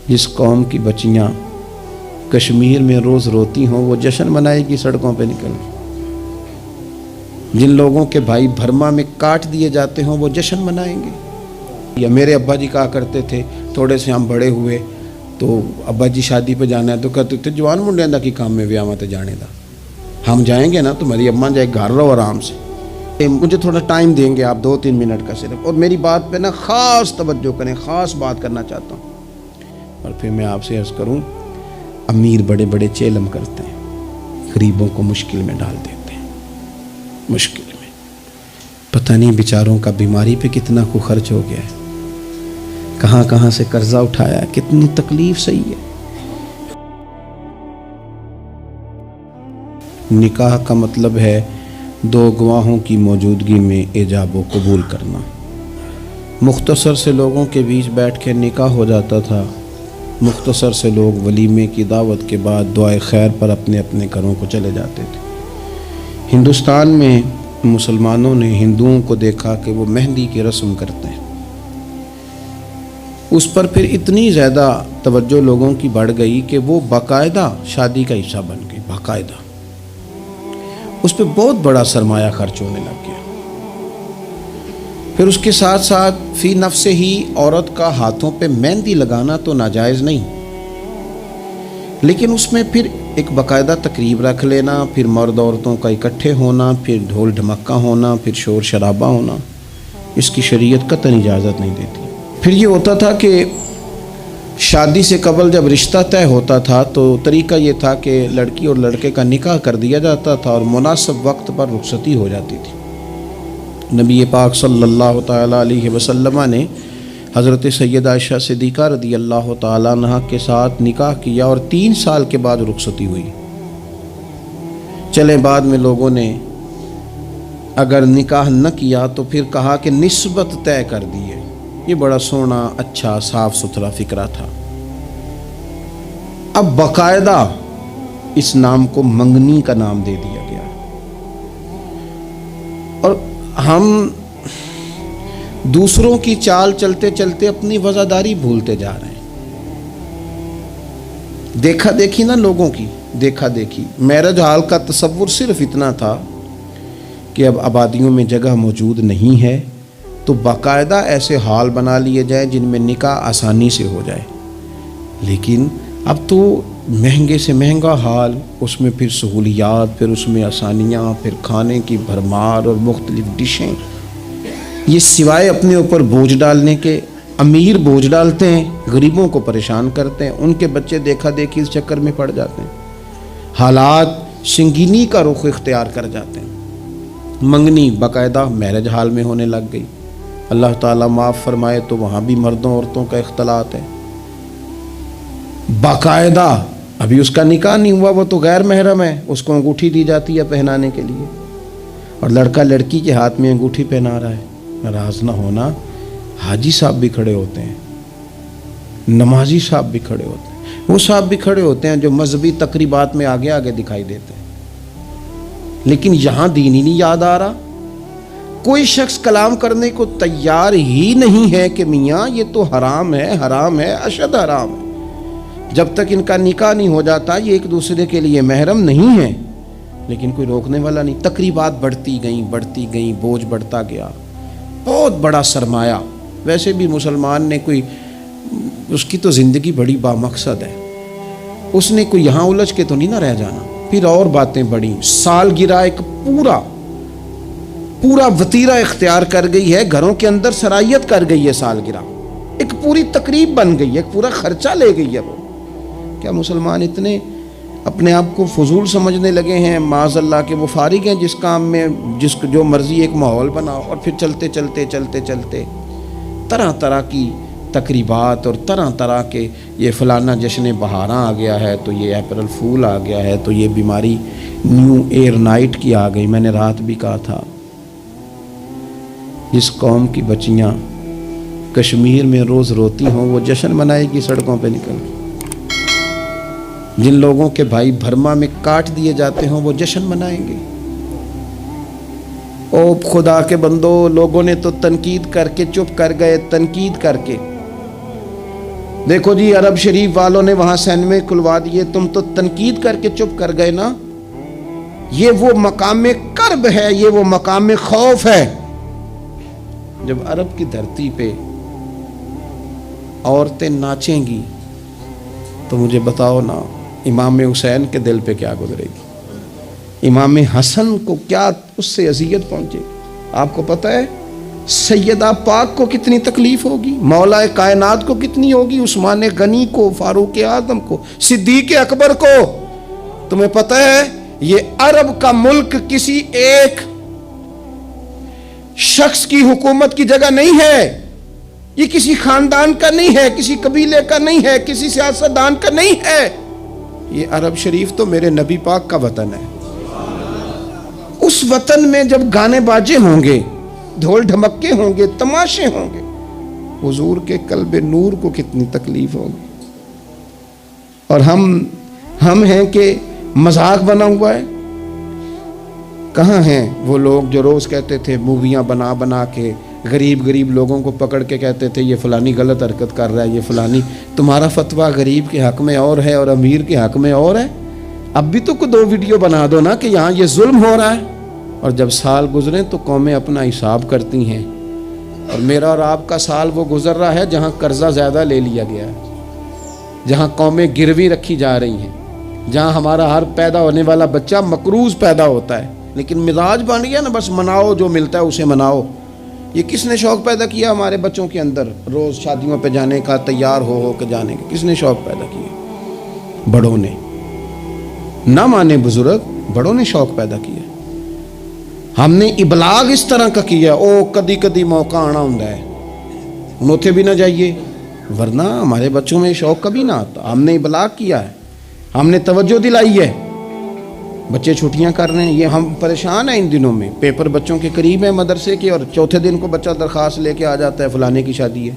جس قوم کی بچیاں کشمیر میں روز روتی ہوں وہ جشن منائے گی سڑکوں پہ نکل کے۔ جن لوگوں کے بھائی برما میں کاٹ دیے جاتے ہوں وہ جشن منائیں گے۔ یا میرے ابا جی کہا کرتے تھے، تھوڑے سے ہم بڑے ہوئے تو ابا جی شادی پہ جانا ہے تو کہتے تھے جوان منڈے دا کی کام میں ویاہ تے جانے دا، ہم جائیں گے نا تو میری اماں جائے گھر رہو آرام سے، مجھے تھوڑا ٹائم دیں گے آپ 2-3 منٹ کا صرف، اور میری بات پہ نا خاص توجہ کریں، خاص بات کرنا چاہتا ہوں۔ اور پھر میں آپ سے عرض کروں، امیر بڑے بڑے چیلم کرتے ہیں، غریبوں کو مشکل میں ڈال دیتے ہیں، مشکل میں۔ پتہ نہیں بیچاروں کا بیماری پہ کتنا کو خرچ ہو گیا ہے، کہاں کہاں سے قرضہ اٹھایا ہے، کتنی تکلیف صحیح ہے۔ نکاح کا مطلب ہے دو گواہوں کی موجودگی میں ایجاب و قبول کرنا۔ مختصر سے لوگوں کے بیچ بیٹھ کے نکاح ہو جاتا تھا، مختصر سے لوگ ولیمے کی دعوت کے بعد دعائے خیر پر اپنے اپنے گھروں کو چلے جاتے تھے۔ ہندوستان میں مسلمانوں نے ہندوؤں کو دیکھا کہ وہ مہندی کی رسم کرتے ہیں، اس پر پھر اتنی زیادہ توجہ لوگوں کی بڑھ گئی کہ وہ باقاعدہ شادی کا حصہ بن گئی، باقاعدہ اس پہ بہت بڑا سرمایہ خرچ ہونے لگ گیا۔ پھر اس کے ساتھ ساتھ فی نفس ہی عورت کا ہاتھوں پہ مہندی لگانا تو ناجائز نہیں، لیکن اس میں پھر ایک باقاعدہ تقریب رکھ لینا، پھر مرد عورتوں کا اکٹھے ہونا، پھر ڈھول ڈھمکا ہونا، پھر شور شرابہ ہونا، اس کی شریعت قطعاً اجازت نہیں دیتی۔ پھر یہ ہوتا تھا کہ شادی سے قبل جب رشتہ طے ہوتا تھا تو طریقہ یہ تھا کہ لڑکی اور لڑکے کا نکاح کر دیا جاتا تھا اور مناسب وقت پر رخصتی ہو جاتی تھی۔ نبی پاک صلی اللہ تعالیٰ علیہ وسلم نے حضرت سیدہ عائشہ صدیقہ رضی اللہ تعالیٰ عنہ کے ساتھ نکاح کیا اور 3 سال کے بعد رخصتی ہوئی۔ چلے بعد میں لوگوں نے اگر نکاح نہ کیا تو پھر کہا کہ نسبت طے کر دی ہے۔ یہ بڑا سونا، اچھا، صاف ستھرا فکرہ تھا۔ اب باقاعدہ اس نام کو منگنی کا نام دے دیا گیا، اور ہم دوسروں کی چال چلتے چلتے اپنی وفاداری بھولتے جا رہے ہیں۔ دیکھا دیکھی نا لوگوں کی، دیکھا دیکھی۔ میرج ہال کا تصور صرف اتنا تھا کہ اب آبادیوں میں جگہ موجود نہیں ہے تو باقاعدہ ایسے ہال بنا لیے جائیں جن میں نکاح آسانی سے ہو جائے، لیکن اب تو مہنگے سے مہنگا ہال، اس میں پھر سہولیات، پھر اس میں آسانیاں، پھر کھانے کی بھرمار اور مختلف ڈشیں، یہ سوائے اپنے اوپر بوجھ ڈالنے کے، امیر بوجھ ڈالتے ہیں، غریبوں کو پریشان کرتے ہیں، ان کے بچے دیکھا دیکھی اس چکر میں پڑ جاتے ہیں، حالات سنگینی کا رخ اختیار کر جاتے ہیں۔ منگنی باقاعدہ میرج ہال میں ہونے لگ گئی۔ اللہ تعالیٰ معاف فرمائے تو وہاں بھی مردوں عورتوں کا اختلاط ہے باقاعدہ۔ ابھی اس کا نکاح نہیں ہوا، وہ تو غیر محرم ہے، اس کو انگوٹھی دی جاتی ہے پہنانے کے لیے، اور لڑکا لڑکی کے ہاتھ میں انگوٹھی پہنا رہا ہے۔ ناراض نہ ہونا، حاجی صاحب بھی کھڑے ہوتے ہیں، نمازی صاحب بھی کھڑے ہوتے ہیں، وہ صاحب بھی کھڑے ہوتے ہیں جو مذہبی تقریبات میں آگے آگے دکھائی دیتے ہیں، لیکن یہاں دین ہی نہیں یاد آ رہا۔ کوئی شخص کلام کرنے کو تیار ہی نہیں ہے کہ میاں یہ تو حرام ہے، حرام ہے، اشد حرام ہے۔ جب تک ان کا نکاح نہیں ہو جاتا یہ ایک دوسرے کے لیے محرم نہیں ہے، لیکن کوئی روکنے والا نہیں۔ تقریبات بڑھتی گئیں، بوجھ بڑھتا گیا، بہت بڑا سرمایہ۔ ویسے بھی مسلمان نے کوئی، اس کی تو زندگی بڑی بامقصد ہے، اس نے کوئی یہاں الجھ کے تو نہیں نہ رہ جانا۔ پھر اور باتیں بڑی، سالگرہ ایک پورا وتیرہ اختیار کر گئی ہے، گھروں کے اندر سرائیت کر گئی ہے سالگرہ، ایک پوری تقریب بن گئی ہے، ایک پورا خرچہ لے گئی ہے وہ۔ کیا مسلمان اتنے اپنے آپ کو فضول سمجھنے لگے ہیں معاذ اللہ کہ وہ فارغ ہیں جس کام میں جو مرضی ایک ماحول بناؤ، اور پھر چلتے چلتے طرح طرح کی تقریبات اور طرح طرح کے، یہ فلانا جشن بہاراں آ گیا ہے تو یہ اپریل فول آ گیا ہے تو یہ بیماری نیو ایئر نائٹ کی آ گئی۔ میں نے رات بھی کہا تھا، جس قوم کی بچیاں کشمیر میں روز روتی ہوں وہ جشن منائے گی سڑکوں پہ نکل کے۔ جن لوگوں کے بھائی برما میں کاٹ دیے جاتے ہوں وہ جشن منائیں گے۔ او خدا کے بندو، لوگوں نے تو تنقید کر کے چپ کر گئے، تنقید کر کے دیکھو جی عرب شریف والوں نے وہاں سینمے کھلوا دیے، تم تو تنقید کر کے چپ کر گئے نا. یہ وہ مقام کرب ہے، یہ وہ مقام خوف ہے. جب عرب کی دھرتی پہ عورتیں ناچیں گی تو مجھے بتاؤ نا امام حسین کے دل پہ کیا گزرے گی، امام حسن کو کیا اس سے اذیت پہنچے گی. آپ کو پتہ ہے سیدہ پاک کو کتنی تکلیف ہوگی، مولا کائنات کو کتنی ہوگی، عثمان غنی کو، فاروق اعظم کو، صدیق اکبر کو. تمہیں پتہ ہے یہ عرب کا ملک کسی ایک شخص کی حکومت کی جگہ نہیں ہے، یہ کسی خاندان کا نہیں ہے، کسی قبیلے کا نہیں ہے، کسی سیاستدان کا نہیں ہے. یہ عرب شریف تو میرے نبی پاک کا وطن ہے. اس وطن میں جب گانے باجے ہوں گے، ڈھول ڈھمکے ہوں گے، تماشے ہوں گے، حضور کے قلب نور کو کتنی تکلیف ہوگی. اور ہم ہیں کہ مذاق بنا ہوا ہے. کہاں ہیں وہ لوگ جو روز کہتے تھے موویاں بنا بنا کے غریب لوگوں کو پکڑ کے کہتے تھے یہ فلانی غلط حرکت کر رہا ہے، یہ فلانی. تمہارا فتویٰ غریب کے حق میں اور ہے اور امیر کے حق میں اور ہے. اب بھی تو کوئی 2 ویڈیو بنا دو نا کہ یہاں یہ ظلم ہو رہا ہے. اور جب سال گزریں تو قومیں اپنا حساب کرتی ہیں. اور میرا اور آپ کا سال وہ گزر رہا ہے جہاں قرضہ زیادہ لے لیا گیا ہے، جہاں قومیں گروی رکھی جا رہی ہیں، جہاں ہمارا ہر پیدا ہونے والا بچہ مقروض پیدا ہوتا ہے. لیکن مزاج بن گیا نا بس مناؤ، جو ملتا ہے اسے مناؤ. یہ کس نے شوق پیدا کیا ہمارے بچوں کے اندر روز شادیوں پہ جانے کا، تیار ہو کے جانے کا؟ کس نے شوق پیدا کیا؟ بڑوں نے. نہ مانے بزرگ، بڑوں نے شوق پیدا کیا. ہم نے ابلاغ اس طرح کا کیا، او کدی کدی موقع آنا ہوتا ہے انوتھے بھی نہ جائیے، ورنہ ہمارے بچوں میں شوق کبھی نہ آتا. ہم نے ابلاغ کیا ہے، ہم نے توجہ دلائی ہے. بچے چھٹیاں کر رہے ہیں، یہ ہم پریشان ہیں ان دنوں میں. پیپر بچوں کے قریب ہیں مدرسے کے، اور چوتھے دن کو بچہ درخواست لے کے آ جاتا ہے فلانے کی شادی ہے،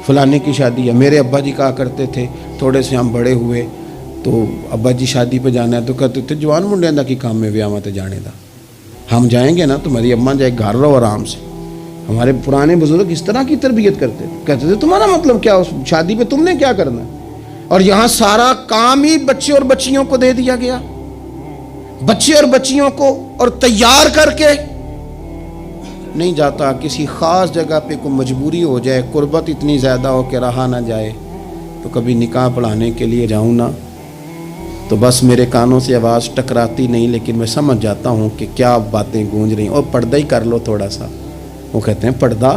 فلانے کی شادی ہے. میرے ابا جی کہا کرتے تھے، تھوڑے سے ہم بڑے ہوئے تو ابا جی شادی پہ جانا ہے تو کہتے تھے جوان منڈے دا کی کام میں ویاواں تے جانے دا، ہم جائیں گے نا تمہاری اماں جائے گھر رہو آرام سے. ہمارے پرانے بزرگ اس طرح کی تربیت کرتے تھے. کہتے تھے تمہارا مطلب کیا، اس شادی پہ تم نے کیا کرنا ہے؟ اور یہاں سارا کام ہی بچے اور بچیوں کو دے دیا گیا، بچے اور بچیوں کو، اور تیار کر کے نہیں جاتا. کسی خاص جگہ پہ کوئی مجبوری ہو جائے، قربت اتنی زیادہ ہو کہ رہا نہ جائے، تو کبھی نکاح پڑھانے کے لیے جاؤں نا تو بس میرے کانوں سے آواز ٹکراتی نہیں، لیکن میں سمجھ جاتا ہوں کہ کیا باتیں گونج رہی ہیں. اور پردہ ہی کر لو تھوڑا سا. وہ کہتے ہیں پردہ،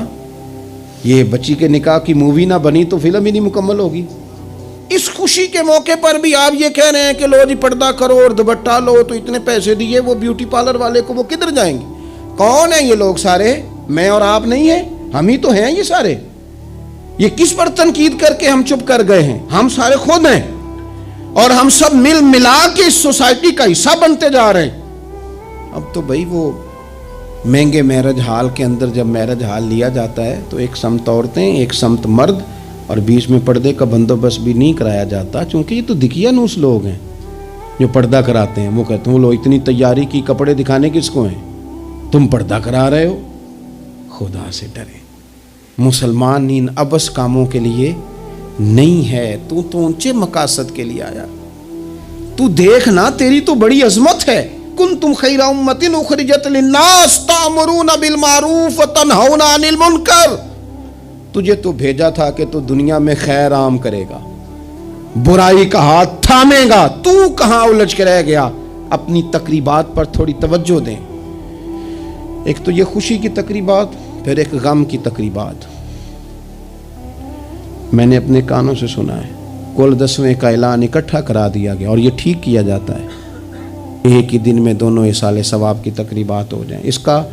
یہ بچی کے نکاح کی مووی نہ بنی تو فلم ہی نہیں مکمل ہوگی. اس خوشی کے موقع پر بھی آپ یہ کہہ رہے ہیں کہ لو جی پردہ کرو اور دوپٹہ لو، تو اتنے پیسے دیے وہ بیوٹی پارلر والے کو، وہ کدھر جائیں گے؟ کون ہیں یہ لوگ سارے؟ میں اور آپ نہیں ہیں، ہم ہی تو ہیں یہ سارے. یہ کس پر تنقید کر کے ہم چپ کر گئے ہیں؟ ہم سارے خود ہیں، اور ہم سب مل ملا کے اس سوسائٹی کا حصہ بنتے جا رہے ہیں. اب تو بھائی وہ مہنگے میرج ہال کے اندر جب میرج ہال لیا جاتا ہے تو ایک سمت عورتیں، ایک سمت مرد، اور بیچ میں پردے کا بندوبست بھی نہیں کرایا جاتا، چونکہ یہ تو دکھیا نوس لوگ ہیں جو پردہ کراتے ہیں. وہ کہتے ہیں لو اتنی تیاری کی، کپڑے دکھانے کس کو ہیں؟ تم پردہ کرا رہے ہو. خدا سے ڈرے. مسلمان ان ابس کاموں کے لیے نہیں ہے. تو اونچے مقاصد کے لیے آیا. تو دیکھنا تیری تو بڑی عظمت ہے. کنتم خیر امۃ اخرجت للناس تأمرون بالمعروف وتنہون عن المنکر. تجھے تو بھیجا تھا کہ تو دنیا میں خیر عام کرے گا، برائی کا ہاتھ تھامے گا. تو کہاں الجھ کے رہ گیا؟ اپنی تقریبات پر تھوڑی توجہ دیں. ایک تو یہ خوشی کی تقریبات، پھر ایک غم کی تقریبات. میں نے اپنے کانوں سے سنا ہے کل 10ویں کا اعلان اکٹھا کرا دیا گیا، اور یہ ٹھیک کیا جاتا ہے ایک ہی دن میں دونوں اصال ثواب کی تقریبات ہو جائیں. اس کا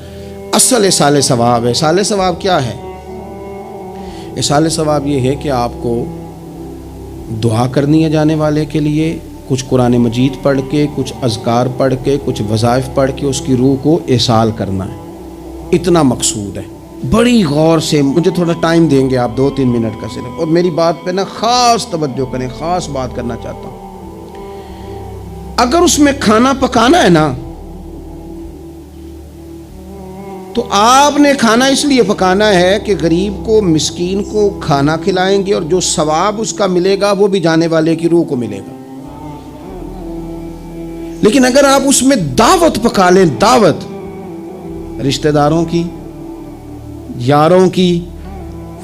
اصل اصال ثواب ہے. اصال ثواب کیا ہے؟ اصال ثواب یہ ہے کہ آپ کو دعا کرنی ہے جانے والے کے لیے، کچھ قرآن مجید پڑھ کے، کچھ اذکار پڑھ کے، کچھ وظائف پڑھ کے اس کی روح کو ایصال کرنا ہے. اتنا مقصود ہے. بڑی غور سے، مجھے تھوڑا ٹائم دیں گے آپ 2-3 منٹ کا صرف، اور میری بات پہ نا خاص توجہ کریں. خاص بات کرنا چاہتا ہوں. اگر اس میں کھانا پکانا ہے نا تو آپ نے کھانا اس لیے پکانا ہے کہ غریب کو مسکین کو کھانا کھلائیں گے، اور جو ثواب اس کا ملے گا وہ بھی جانے والے کی روح کو ملے گا۔ لیکن اگر آپ اس میں دعوت پکا لیں، دعوت رشتہ داروں کی، یاروں کی،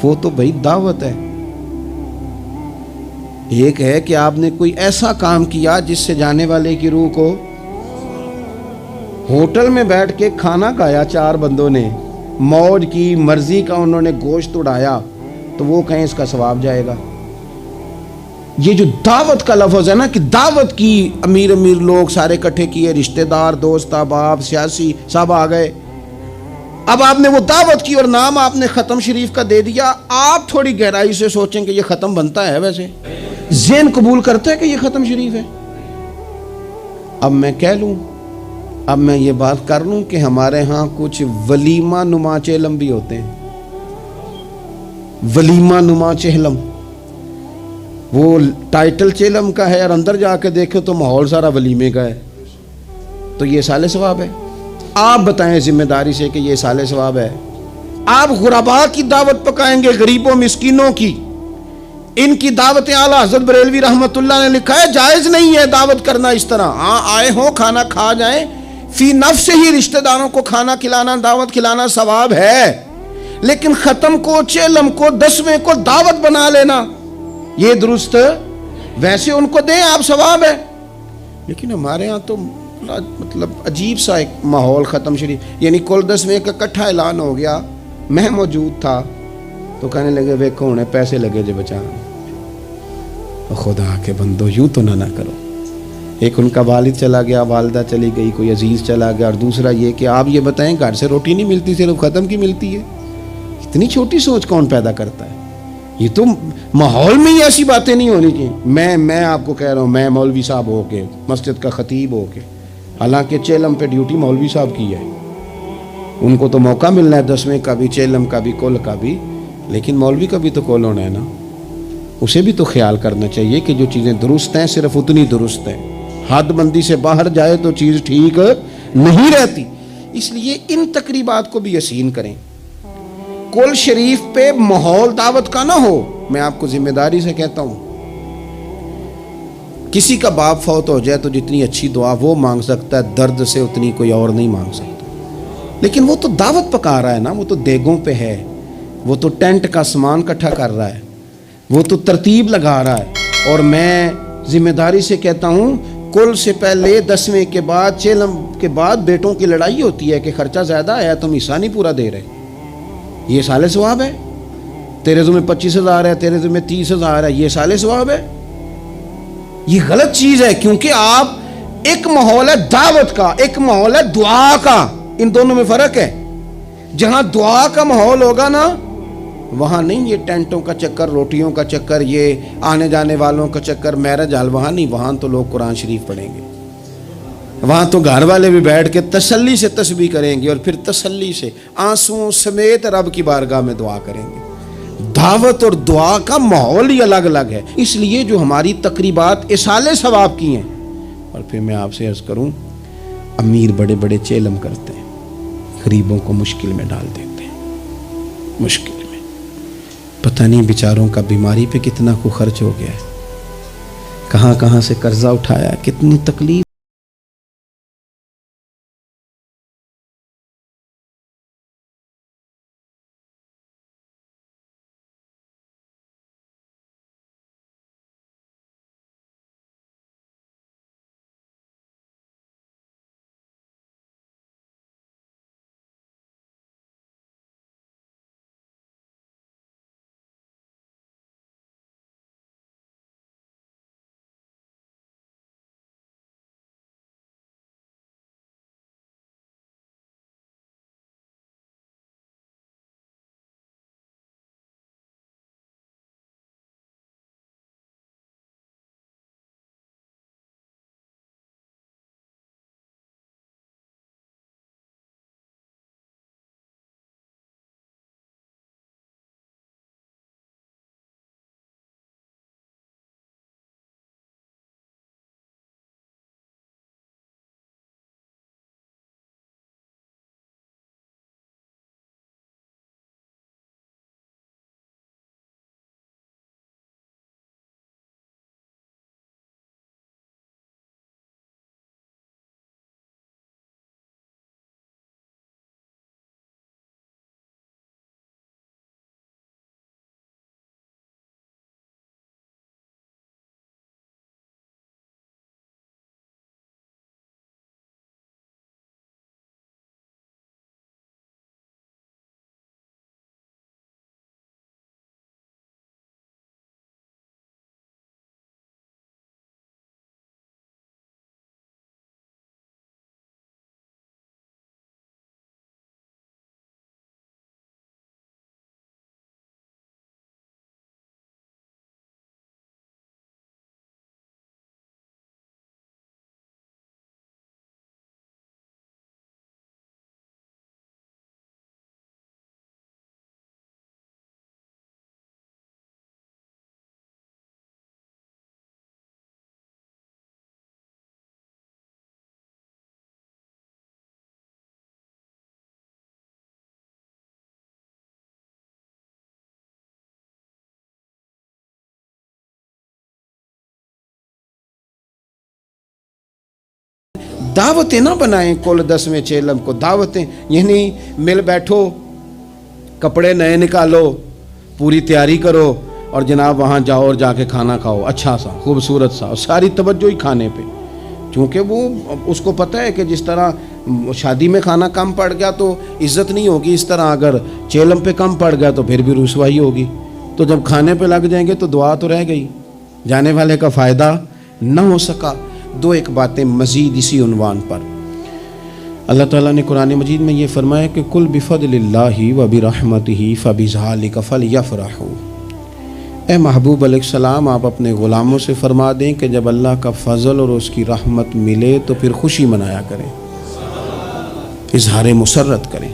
وہ تو بھائی دعوت ہے۔ ایک ہے کہ آپ نے کوئی ایسا کام کیا جس سے جانے والے کی روح کو، ہوٹل میں بیٹھ کے کھانا کھایا، 4 بندوں نے موج کی، مرضی کا انہوں نے گوشت اڑایا، تو وہ کہیں اس کا ثواب جائے گا۔ یہ جو دعوت کا لفظ ہے نا، کہ دعوت کی، امیر لوگ سارے اکٹھے کیے، رشتہ دار، دوست احباب، سیاسی سب آ گئے، اب آپ نے وہ دعوت کی اور نام آپ نے ختم شریف کا دے دیا۔ آپ تھوڑی گہرائی سے سوچیں کہ یہ ختم بنتا ہے؟ ویسے ذہن قبول کرتا ہے کہ یہ ختم شریف ہے؟ اب میں کہہ لوں، اب میں یہ بات کر لوں کہ ہمارے ہاں کچھ ولیمہ نما چہلم بھی ہوتے ہیں، ولیمہ نما چہلم، وہ ٹائٹل چہلم کا ہے اور اندر جا کے دیکھو تو ماحول سارا ولیمے کا ہے، تو یہ سال ثواب ہے؟ آپ بتائیں ذمہ داری سے کہ یہ سال ثواب ہے؟ آپ غرباء کی دعوت پکائیں گے، غریبوں مسکینوں کی، ان کی دعوتیں اعلیٰ حضرت بریلوی رحمت اللہ نے لکھا ہے جائز نہیں ہے دعوت کرنا اس طرح۔ ہاں آئے ہوں کھانا کھا جائیں، فی نفس ہی رشتہ داروں کو کھانا کھلانا، دعوت کھلانا ثواب ہے، لیکن ختم کو، چیلم کو، 10ویں کو دعوت بنا لینا یہ درست؟ ویسے ان کو دیں آپ، ثواب ہے۔ لیکن ہمارے ہاں تو مطلب عجیب سا ایک ماحول ختم شریف، یعنی کل 10ویں کا اکٹھا اعلان ہو گیا، میں موجود تھا، تو کہنے لگے ویکھو ہونے پیسے لگے جو بچانے۔ خدا کے بندو یوں تو نہ کرو۔ ایک ان کا والد چلا گیا، والدہ چلی گئی، کوئی عزیز چلا گیا، اور دوسرا یہ کہ آپ یہ بتائیں گھر سے روٹی نہیں ملتی، صرف ختم کی ملتی ہے۔ اتنی چھوٹی سوچ کون پیدا کرتا ہے؟ یہ تو ماحول میں ہی ایسی باتیں نہیں ہونی چاہیے۔ میں آپ کو کہہ رہا ہوں، میں مولوی صاحب ہو کے، مسجد کا خطیب ہو کے، حالانکہ چیلم پہ ڈیوٹی مولوی صاحب کی ہے، ان کو تو موقع ملنا ہے 10ویں کا بھی، چیلم کا بھی، کل کا بھی، لیکن مولوی کا بھی تو کول ہونا ہے نا، اسے بھی تو خیال کرنا چاہیے کہ جو چیزیں درست ہیں صرف اتنی درست ہیں، حد بندی سے باہر جائے تو چیز ٹھیک نہیں رہتی۔ اس لیے ان تقریبات کو بھی یقین کریں۔ کل شریف پہ ماحول دعوت کا نہ ہو، میں آپ کو ذمہ داری سے کہتا ہوں۔ کسی کا باپ فوت ہو جائے تو جتنی اچھی دعا وہ مانگ سکتا ہے، درد سے اتنی کوئی اور نہیں مانگ سکتا، لیکن وہ تو دعوت پکا رہا ہے نا، وہ تو دیگوں پہ ہے، وہ تو ٹینٹ کا سامان اکٹھا کر رہا ہے، وہ تو ترتیب لگا رہا ہے۔ اور میں ذمہ داری سے کہتا ہوں، کل سے پہلے 10ویں کے بعد، چیلم کے بعد بیٹوں کی لڑائی ہوتی ہے کہ خرچہ زیادہ ہے، تم حصہ نہیں پورا دے رہے، یہ سال ثواب ہے؟ تیرے ذمہ 25,000 ہے، تیرے ذمہ 30,000 ہے، یہ سال ثواب ہے؟ یہ غلط چیز ہے، کیونکہ آپ، ایک ماحول ہے دعوت کا، ایک ماحول ہے دعا کا، ان دونوں میں فرق ہے۔ جہاں دعا کا ماحول ہوگا نا، وہاں نہیں یہ ٹینٹوں کا چکر، روٹیوں کا چکر، یہ آنے جانے والوں کا چکر، میرج حال، وہاں نہیں، وہاں تو لوگ قرآن شریف پڑھیں گے، وہاں تو گھر والے بھی بیٹھ کے تسلی سے تسبیح کریں گے، اور پھر تسلی سے آنسوؤں سمیت رب کی بارگاہ میں دعا کریں گے۔ دعوت اور دعا کا ماحول ہی الگ الگ ہے۔ اس لیے جو ہماری تقریبات اصال ثواب کی ہیں، اور پھر میں آپ سے عرض کروں، امیر بڑے بڑے چیلم کرتے ہیں، غریبوں کو مشکل میں ڈال دیتے ہیں، مشکل میں، پتہ نہیں بیچاروں کا بیماری پہ کتنا کو خرچ ہو گیا ہے، کہاں کہاں سے قرضہ اٹھایا، کتنی تکلیف دعوتیں نہ بنائیں کل 10ویں چیلم کو، دعوتیں یعنی مل بیٹھو، کپڑے نئے نکالو، پوری تیاری کرو اور جناب وہاں جاؤ اور جا کے کھانا کھاؤ اچھا سا خوبصورت سا، اور ساری توجہ ہی کھانے پہ، چونکہ وہ اس کو پتہ ہے کہ جس طرح شادی میں کھانا کم پڑ گیا تو عزت نہیں ہوگی، اس طرح اگر چیلم پہ کم پڑ گیا تو پھر بھی رسوائی ہوگی، تو جب کھانے پہ لگ جائیں گے تو دعا تو رہ گئی، جانے والے کا فائدہ نہ ہو سکا۔ دو ایک باتیں مزید اسی عنوان پر، اللہ تعالیٰ نے قرآن مجید میں یہ فرمایا کہ کل بفضل اللہ و برحمتہ فبذالک فلیفرحوا، اے محبوب علیہ السلام آپ اپنے غلاموں سے فرما دیں کہ جب اللہ کا فضل اور اس کی رحمت ملے تو پھر خوشی منایا کریں، اظہار مسرت کریں۔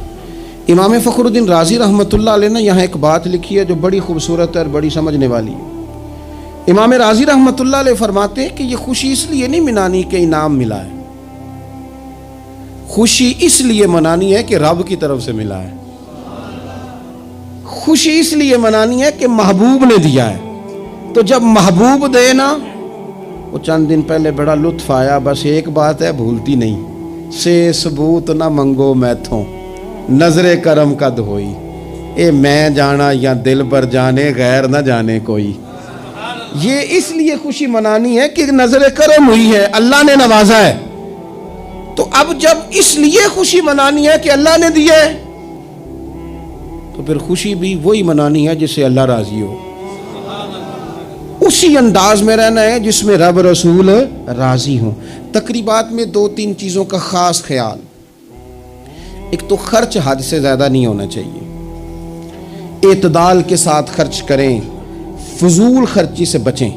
امام فخر الدین رازی رحمۃ اللہ علیہ نے یہاں ایک بات لکھی ہے جو بڑی خوبصورت ہے اور بڑی سمجھنے والی ہے۔ امام رازی رحمۃ اللہ علیہ فرماتے ہیں کہ یہ خوشی اس لیے نہیں منانی کہ انعام ملا ہے، خوشی اس لیے منانی ہے کہ رب کی طرف سے ملا ہے، خوشی اس لیے منانی ہے کہ محبوب نے دیا ہے، تو جب محبوب دے نا، وہ چند دن پہلے بڑا لطف آیا، بس ایک بات ہے بھولتی نہیں، سے ثبوت نہ منگو میتھوں نظر کرم قد ہوئی، اے میں جانا یا دل پر جانے غیر نہ جانے کوئی، یہ اس لیے خوشی منانی ہے کہ نظر کرم ہوئی ہے، اللہ نے نوازا ہے، تو اب جب اس لیے خوشی منانی ہے کہ اللہ نے دیا ہے تو پھر خوشی بھی وہی منانی ہے جس سے اللہ راضی ہو، اسی انداز میں رہنا ہے جس میں رب رسول راضی ہوں۔ تقریبات میں دو تین چیزوں کا خاص خیال، ایک تو خرچ حد سے زیادہ نہیں ہونا چاہیے، اعتدال کے ساتھ خرچ کریں، فضول خرچی سے بچیں۔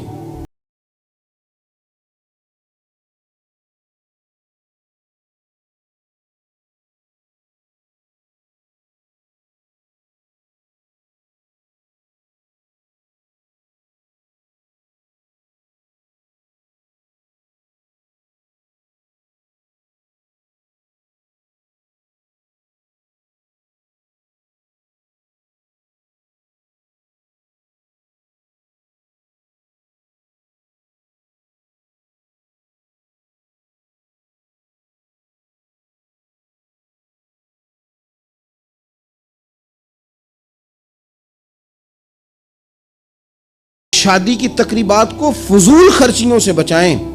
شادی کی تقریبات کو فضول خرچیوں سے بچائیں۔